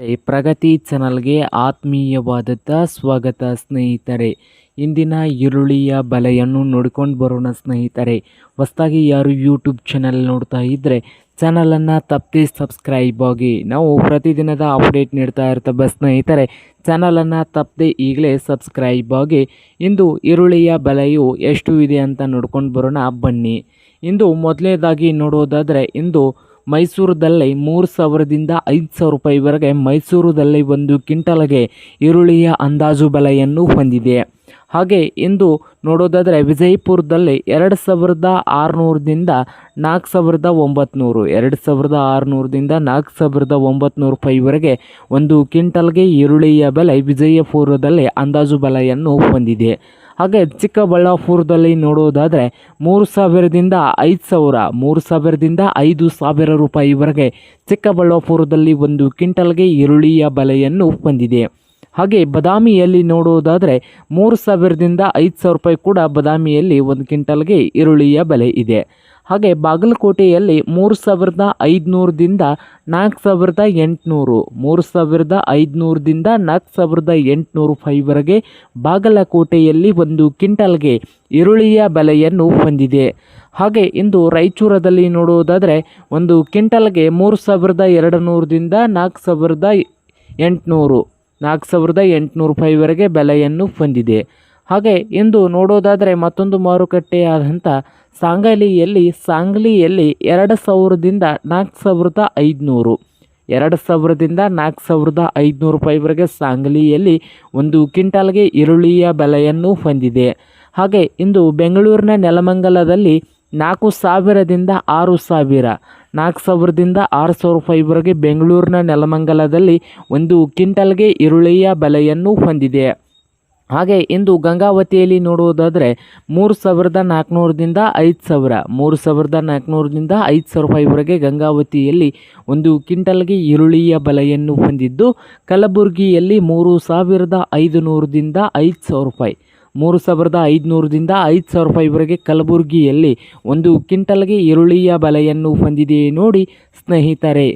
ಪ್ರಗತಿ ಚಾನಲ್ಗೆ ಆತ್ಮೀಯವಾದಂಥ ಸ್ವಾಗತ ಸ್ನೇಹಿತರೆ. ಇಂದಿನ ಈರುಳ್ಳಿಯ ಬೆಲೆಯನ್ನು ನೋಡಿಕೊಂಡು ಬರೋಣ ಸ್ನೇಹಿತರೆ. ಹೊಸದಾಗಿ ಯಾರು ಯೂಟ್ಯೂಬ್ ಚಾನಲ್ ನೋಡ್ತಾ ಇದ್ದರೆ ಚಾನಲನ್ನು ತಪ್ಪದೆ ಸಬ್ಸ್ಕ್ರೈಬ್ ಆಗಿ. ನಾವು ಪ್ರತಿದಿನದ ಅಪ್ಡೇಟ್ ನೀಡ್ತಾ ಇರ್ತವೆ ಸ್ನೇಹಿತರೆ. ಚಾನಲನ್ನು ತಪ್ಪದೆ ಈಗಲೇ ಸಬ್ಸ್ಕ್ರೈಬ್ ಆಗಿ. ಇಂದು ಈರುಳ್ಳಿಯ ಬೆಲೆಯು ಎಷ್ಟು ಇದೆ ಅಂತ ನೋಡ್ಕೊಂಡು ಬರೋಣ ಬನ್ನಿ. ಇಂದು ಮೊದಲನೇದಾಗಿ ನೋಡೋದಾದರೆ ಇಂದು ಮೈಸೂರದಲ್ಲಿ 3,000ದಿಂದ 5,000 ರೂಪಾಯಿವರೆಗೆ ಮೈಸೂರದಲ್ಲಿ ಒಂದು ಕ್ವಿಂಟಲ್ಗೆ ಈರುಳ್ಳಿಯ ಅಂದಾಜು ಬೆಲೆಯನ್ನು ಹೊಂದಿದೆ. ಹಾಗೆ ಇಂದು ನೋಡೋದಾದರೆ ವಿಜಯಪುರದಲ್ಲಿ 2,600ದಿಂದ 4,900 2,600ದಿಂದ 4,900 ರೂಪಾಯಿವರೆಗೆ ಒಂದು ಕ್ವಿಂಟಲ್ಗೆ ಈರುಳ್ಳಿಯ ಬೆಲೆ ವಿಜಯಪುರದಲ್ಲಿ ಅಂದಾಜು ಬೆಲೆಯನ್ನು ಹೊಂದಿದೆ. ಹಾಗೆ ಚಿಕ್ಕಬಳ್ಳಾಪುರದಲ್ಲಿ ನೋಡೋದಾದರೆ 3,000ದಿಂದ 5,000 3,000ದಿಂದ 5,000 ರೂಪಾಯಿವರೆಗೆ ಚಿಕ್ಕಬಳ್ಳಾಪುರದಲ್ಲಿ ಒಂದು ಕ್ವಿಂಟಲ್ಗೆ ಈರುಳ್ಳಿಯ ಬೆಲೆಯನ್ನು ಹೊಂದಿದೆ. ಹಾಗೆ ಬದಾಮಿಯಲ್ಲಿ ನೋಡೋದಾದರೆ 3,000ದಿಂದ 5,000 ರೂಪಾಯಿ ಕೂಡ ಬದಾಮಿಯಲ್ಲಿ ಒಂದು ಕ್ವಿಂಟಲ್ಗೆ ಈರುಳ್ಳಿಯ ಬೆಲೆ ಇದೆ. ಹಾಗೆ ಬಾಗಲಕೋಟೆಯಲ್ಲಿ 3,500ದಿಂದ 4,800 3,500ದಿಂದ 4,800 ರೂಪಾಯಿವರೆಗೆ ಬಾಗಲಕೋಟೆಯಲ್ಲಿ ಒಂದು ಕ್ವಿಂಟಲ್ಗೆ ಈರುಳ್ಳಿಯ ಬೆಲೆಯನ್ನು ಹೊಂದಿದೆ. ಹಾಗೆ ಇಂದು ರಾಯಚೂರದಲ್ಲಿ ನೋಡುವುದಾದರೆ ಒಂದು ಕ್ವಿಂಟಲ್ಗೆ 3,200ದಿಂದ 4,800 ರೂಪಾಯಿವರೆಗೆ ಬೆಲೆಯನ್ನು ಹೊಂದಿದೆ. ಹಾಗೆ ಇಂದು ನೋಡೋದಾದರೆ ಮತ್ತೊಂದು ಮಾರುಕಟ್ಟೆಯಾದಂಥ ಸಾಂಗ್ಲಿಯಲ್ಲಿ 2,000ದಿಂದ 4,500 2,000ದಿಂದ 4,500 ರೂಪಾಯಿವರೆಗೆ ಸಾಂಗ್ಲಿಯಲ್ಲಿ ಒಂದು ಕ್ವಿಂಟಲ್ಗೆ ಈರುಳ್ಳಿಯ ಬೆಲೆಯನ್ನು ಹೊಂದಿದೆ. ಹಾಗೆ ಇಂದು ಬೆಂಗಳೂರಿನ ನೆಲಮಂಗಲದಲ್ಲಿ 4,000ದಿಂದ 6,000 4,000ದಿಂದ 6,000 ರೂಪಾಯಿವರೆಗೆ ಬೆಂಗಳೂರಿನ ನೆಲಮಂಗಲದಲ್ಲಿ ಒಂದು ಕ್ವಿಂಟಲ್ಗೆ ಈರುಳ್ಳಿಯ ಬೆಲೆಯನ್ನು ಹೊಂದಿದೆ. ಹಾಗೆ ಇಂದು ಗಂಗಾವತಿಯಲ್ಲಿ ನೋಡುವುದಾದರೆ 3,400ದಿಂದ 5,000 3,400ದಿಂದ 5,000 ರೂಪಾಯಿವರೆಗೆ ಗಂಗಾವತಿಯಲ್ಲಿ ಒಂದು ಕ್ವಿಂಟಲ್ಗೆ ಈರುಳ್ಳಿಯ ಬೆಲೆಯನ್ನು ಹೊಂದಿದ್ದು, ಕಲಬುರಗಿಯಲ್ಲಿ 3,500ದಿಂದ 5,000 ರೂಪಾಯಿ 3,500ದಿಂದ 5,000 ರೂಪಾಯಿವರೆಗೆ ಕಲಬುರಗಿಯಲ್ಲಿ ಒಂದು ಕ್ವಿಂಟಲ್ಗೆ ಈರುಳ್ಳಿಯ ಬೆಲೆಯನ್ನು ಹೊಂದಿದೆ ನೋಡಿ ಸ್ನೇಹಿತರೆ.